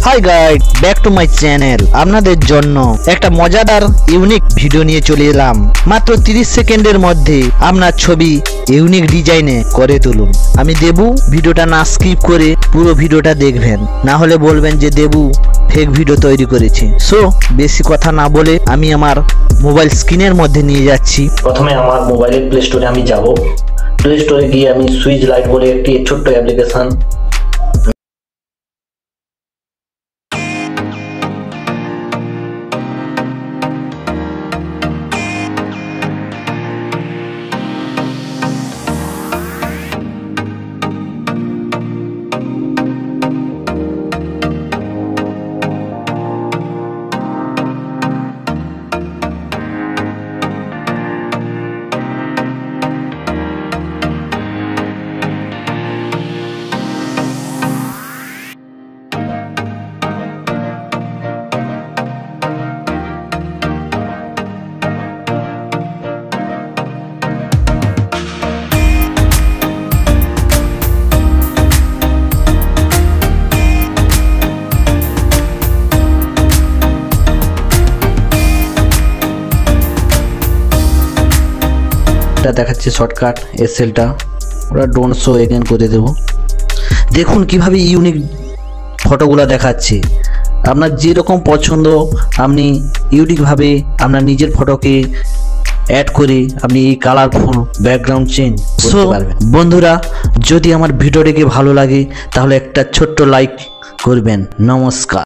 Hi guys, back to my channel. আপনাদের জন্য একটা মজাদার ইউনিক ভিডিও নিয়ে চলে এলাম। মাত্র 30 সেকেন্ডের মধ্যে আপনার ছবি ইউনিক ডিজাইনে করে তুলুন। আমি দেবু, ভিডিওটা না স্কিপ করে পুরো ভিডিওটা দেখবেন, না হলে বলবেন যে দেবু ফেক ভিডিও তৈরি করেছে। সো বেশি কথা না বলে আমি আমার মোবাইল স্ক্রিনের মধ্যে নিয়ে যাচ্ছি। প্রথমে আমার মোবাইলের প্লে স্টোরে আমি যাব। প্লে স্টোরে গিয়ে আমি সুইচ লাইট বলে একটি ছোট্ট অ্যাপ্লিকেশন দেখাচ্ছে শর্টকাট এসএলটা, ওরা ডোন্ট শো এগেন করে দেব। দেখুন কিভাবে ইউনিক ফটোগুলো দেখাচ্ছে। আপনার যেরকম পছন্দ আপনি ইউনিকভাবে আপনার নিজের ফটোকে অ্যাড করে আপনি এই কালারফুল ব্যাকগ্রাউন্ড চেঞ্জ করতে পারবেন। বন্ধুরা, যদি আমার ভিডিওটিকে ভালো লাগে তাহলে একটা ছোট্ট লাইক করবেন। নমস্কার।